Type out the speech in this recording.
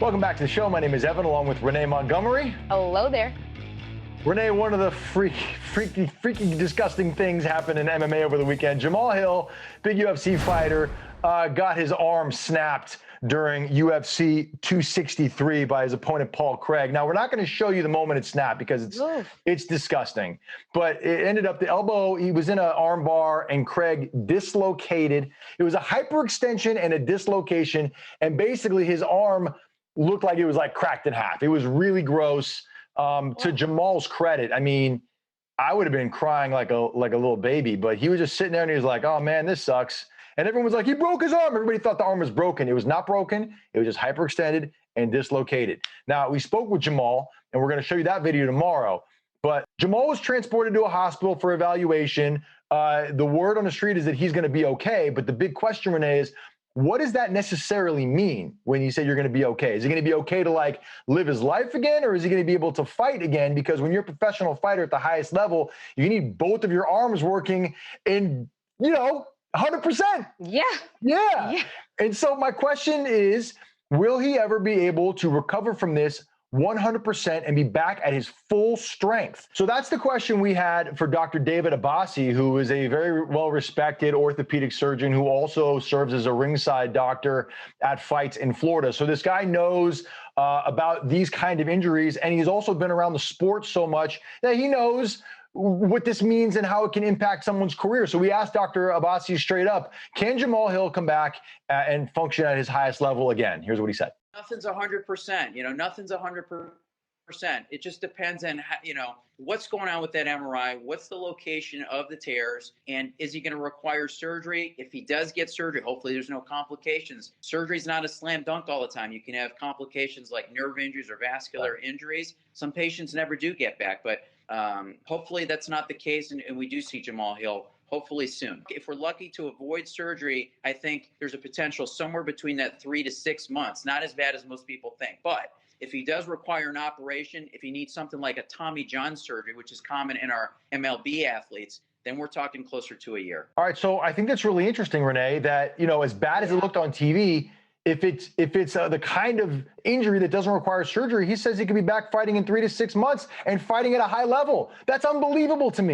Welcome back to the show. My name is Evan, along with Renee Montgomery. Hello there. Renee, one of the freaky, disgusting things happened in MMA over the weekend. Jamall Hill, big UFC fighter, got his arm snapped during UFC 263 by his opponent, Paul Craig. Now, we're not going to show you the moment it snapped because it's disgusting. But it ended up the elbow, he was in an arm bar, and Craig dislocated. It was a hyperextension and a dislocation, and basically his arm looked like it was like cracked in half. It was really gross. To Jamall's credit, I mean, I would have been crying like a little baby, but he was just sitting there and he was like, "Oh man, this sucks." And everyone was like, "He broke his arm." Everybody thought the arm was broken. It was not broken. It was just hyperextended and dislocated. Now, we spoke with Jamall, and we're going to show you that video tomorrow. But Jamall was transported to a hospital for evaluation. The word on the street is that he's going to be okay. But the big question, Renee, is what does that necessarily mean when you say you're going to be okay? Is he going to be okay to like live his life again, or is he going to be able to fight again? Because when you're a professional fighter at the highest level, you need both of your arms working in, 100%. Yeah. And so my question is, will he ever be able to recover from this 100% and be back at his full strength? So that's the question we had for Dr. David Abbasi, who is a very well-respected orthopedic surgeon who also serves as a ringside doctor at fights in Florida. So this guy knows about these kind of injuries, and he's also been around the sport so much that he knows what this means and how it can impact someone's career. So we asked Dr. Abbasi straight up, can Jamall Hill come back and function at his highest level again? Here's what he said. Nothing's 100%. Nothing's 100%. It just depends on what's going on with that MRI, what's the location of the tears, and is he going to require surgery? If he does get surgery, hopefully there's no complications. Surgery is not a slam dunk all the time. You can have complications like nerve injuries or vascular injuries. Some patients never do get back, but hopefully that's not the case, and we do see Jamall Hill hopefully soon. If we're lucky to avoid surgery, I think there's a potential somewhere between that 3 to 6 months. Not as bad as most people think. But if he does require an operation, if he needs something like a Tommy John surgery, which is common in our MLB athletes, then we're talking closer to a year. All right, so I think that's really interesting, Renee, that, as bad as it looked on TV, if it's the kind of injury that doesn't require surgery, he says he could be back fighting in 3 to 6 months and fighting at a high level. That's unbelievable to me.